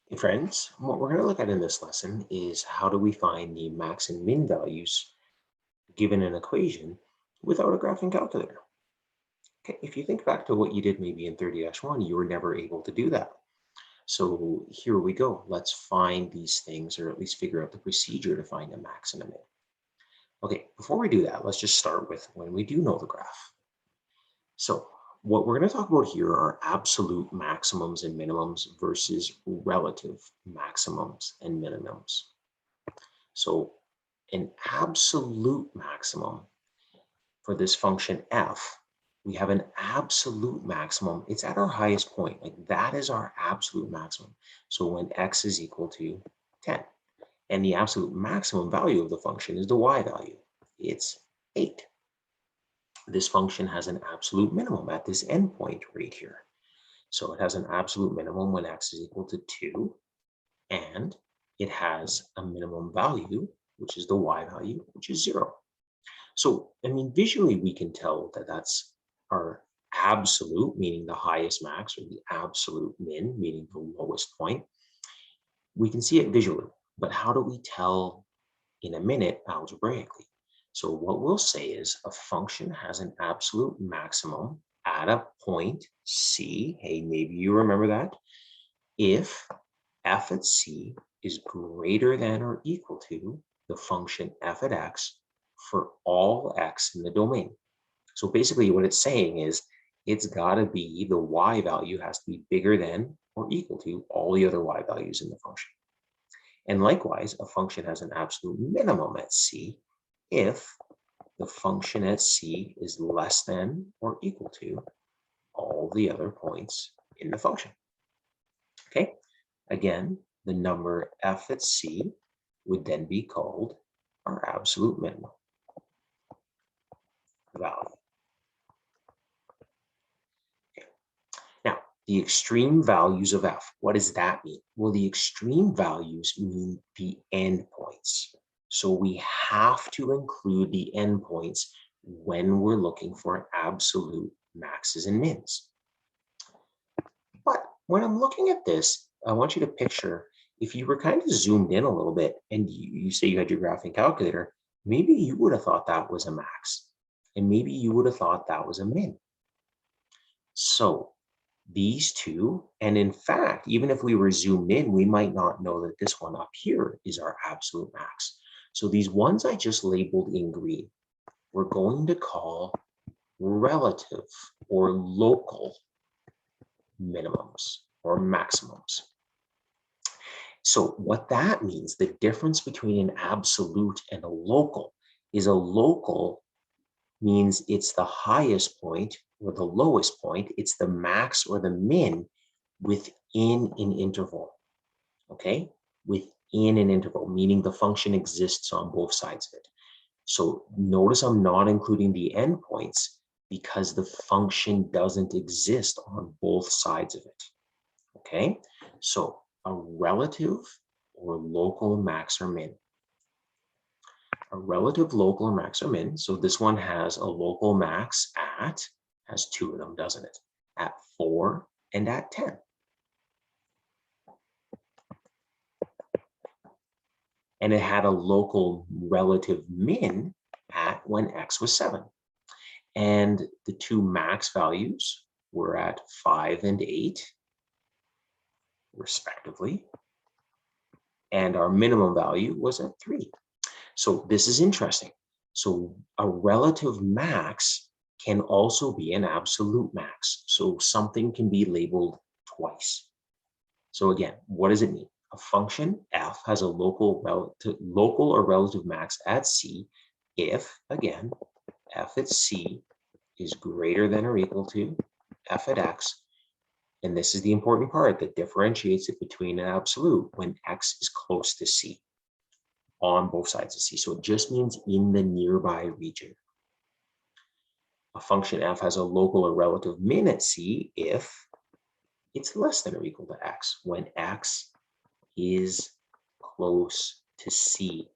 Hey friends, what we're going to look at in this lesson is how do we find the max and min values given an equation without a graphing calculator. Okay, if you think back to what you did maybe in 30-1, you were never able to do that. So here we go. Let's find these things, or at least figure out the procedure to find a max and a min. Okay, before we do that, let's just start with when we do know the graph. So what we're going to talk about here are absolute maximums and minimums versus relative maximums and minimums. So an absolute maximum for this function f, we have an absolute maximum. It's at our highest point. Like that is our absolute maximum. So when x is equal to 10. And the absolute maximum value of the function is the y value. It's 8. This function has an absolute minimum at this endpoint right here. So it has an absolute minimum when x is equal to 2. And it has a minimum value, which is the y value, which is 0. So, I mean, visually, we can tell that that's our absolute, meaning the highest max, or the absolute min, meaning the lowest point. We can see it visually, but how do we tell in a minute algebraically? So what we'll say is a function has an absolute maximum at a point C. Hey, maybe you remember that. If f at c is greater than or equal to the function f at x for all x in the domain. So basically what it's saying is it's got to be the y value has to be bigger than or equal to all the other y values in the function. And likewise, a function has an absolute minimum at c if the function at c is less than or equal to all the other points in the function. Okay, again, the number f at c would then be called our absolute minimum value. Okay. Now, the extreme values of f, what does that mean? Well, the extreme values mean the endpoints. So we have to include the endpoints when we're looking for absolute maxes and mins. But when I'm looking at this, I want you to picture if you were kind of zoomed in a little bit and you say you had your graphing calculator, maybe you would have thought that was a max. And maybe you would have thought that was a min. So these two, and in fact, even if we were zoomed in, we might not know that this one up here is our absolute max. So these ones I just labeled in green, we're going to call relative or local minimums or maximums. So what that means, the difference between an absolute and a local is a local means it's the highest point or the lowest point. It's the max or the min within an interval, okay? Within an interval, meaning the function exists on both sides of it. So notice I'm not including the endpoints because the function doesn't exist on both sides of it, okay? So a relative or local max or min. A relative local or max or min. So this one has a local max at, has two of them, doesn't it? At 4 and at 10. And it had a local relative min at when x was 7. And the two max values were at 5 and 8, respectively. And our minimum value was at 3. So this is interesting. So a relative max can also be an absolute max. So something can be labeled twice. So again, what does it mean? A function f has a local or relative max at c if, again, f at c is greater than or equal to f at x. And this is the important part that differentiates it between an absolute when x is close to c on both sides of c. So it just means in the nearby region. A function f has a local or relative min at c if it's less than or equal to x when x is close to c.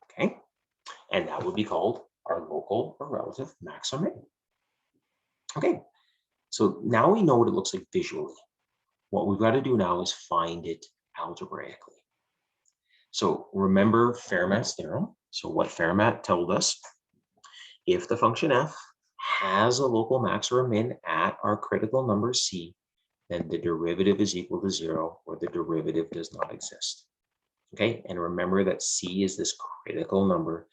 Okay, and that would be called our local or relative max or min. Okay, so now we know what it looks like visually. What we've got to do now is find it algebraically. So remember Fermat's theorem. So what Fermat told us, if the function f has a local max or a min at our critical number c, then the derivative is equal to 0 or the derivative does not exist. Okay, and remember that c is this critical number.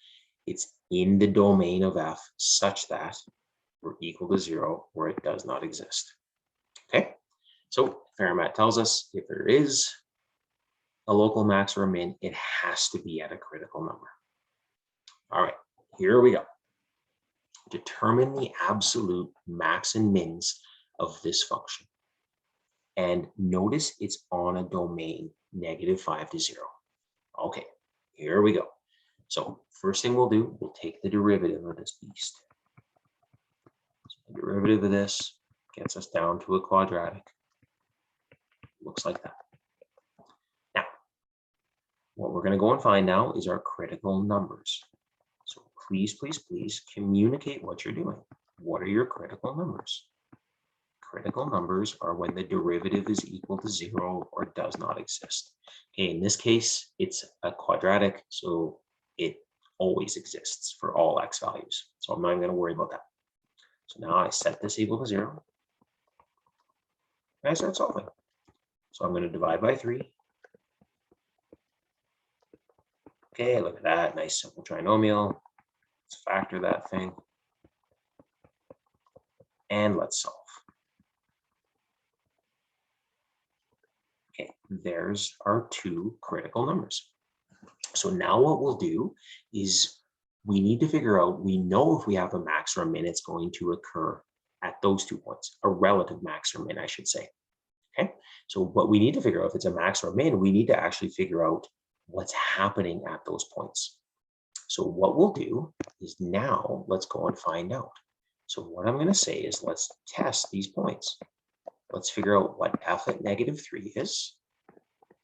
It's in the domain of f such that we're equal to 0 or it does not exist. Okay, so Fermat tells us if there is a local max or a min, it has to be at a critical number. All right, here we go. Determine the absolute max and mins of this function. And notice it's on a domain, -5 to 0. Okay, here we go. So first thing we'll do, we'll take the derivative of this beast. So the derivative of this gets us down to a quadratic. Looks like that. Now, what we're going to go and find now is our critical numbers. So please, please, please communicate what you're doing. What are your critical numbers? Critical numbers are when the derivative is equal to 0 or does not exist. Okay, in this case, it's a quadratic, so it always exists for all x values. So I'm not even going to worry about that. So now I set this equal to 0. And I start solving. So I'm going to divide by 3. Okay, look at that. Nice simple trinomial. Let's factor that thing. And let's solve. Okay, there's our two critical numbers. So now what we'll do is we need to figure out, we know if we have a max or a min, it's going to occur at those 2 points, a relative max or min, I should say. Okay, so what we need to figure out, if it's a max or a min, we need to actually figure out what's happening at those points. So what we'll do is now let's go and find out. So what I'm going to say is let's test these points. Let's figure out what f at -3 is.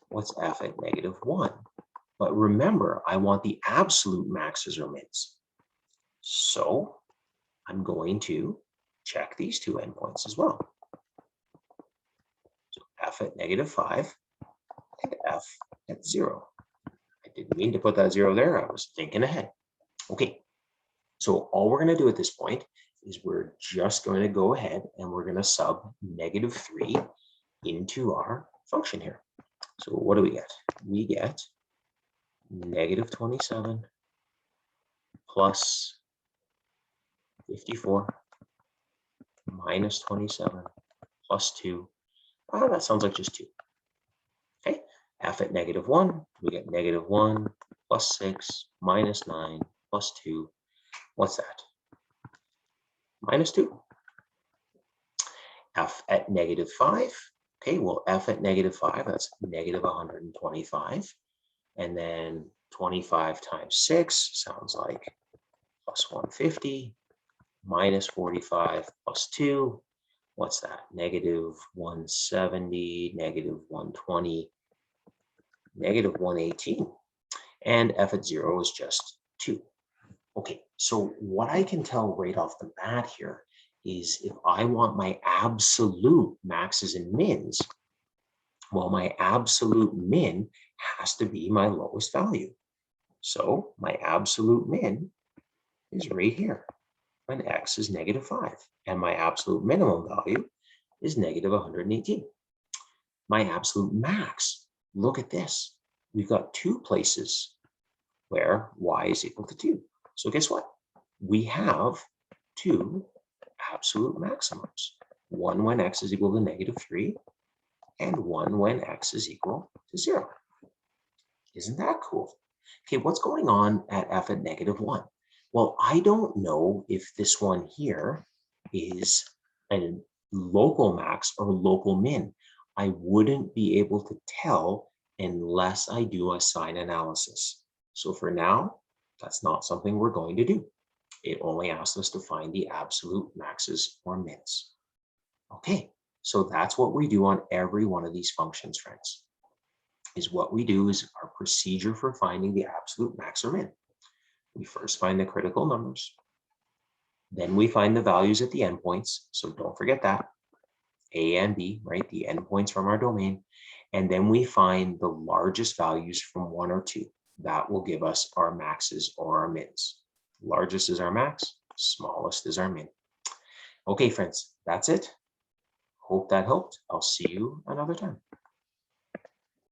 What's f at -1? But remember, I want the absolute maxes or mins. So I'm going to check these two endpoints as well. So f at -5 and f at 0. I didn't mean to put that 0 there. I was thinking ahead. Okay, so all we're going to do at this point is we're just going to go ahead and we're going to sub -3 into our function here. So what do we get? We get -27 plus 54 minus 27 plus 2. Oh, that sounds like just 2. Okay, f at -1, we get -1 plus 6 minus 9 plus 2. What's that? Minus 2. F at -5. Okay, well, f at -5, that's -125. And then 25 times 6 sounds like plus 150 minus 45 plus 2. What's that? -170, -120, -118. And f at 0 is just 2. Okay, so what I can tell right off the bat here is if I want my absolute maxes and mins, well, my absolute min has to be my lowest value. So my absolute min is right here when x is -5. And my absolute minimum value is -118. My absolute max, look at this. We've got two places where y is equal to 2. So guess what? We have two absolute maximums. One when x is equal to -3 and one when x is equal to 0. Isn't that cool? Okay, what's going on at f at -1? Well, I don't know if this one here is a local max or local min. I wouldn't be able to tell unless I do a sign analysis. So for now, that's not something we're going to do. It only asks us to find the absolute maxes or mins. Okay, so that's what we do on every one of these functions, friends. Is what we do is our procedure for finding the absolute max or min. We first find the critical numbers. Then we find the values at the endpoints, so don't forget that. A and B, right? The endpoints from our domain. And then we find the largest values from 1 or 2. That will give us our maxes or our mins. Largest is our max, smallest is our min. Okay, friends, that's it. Hope that helped. I'll see you another time.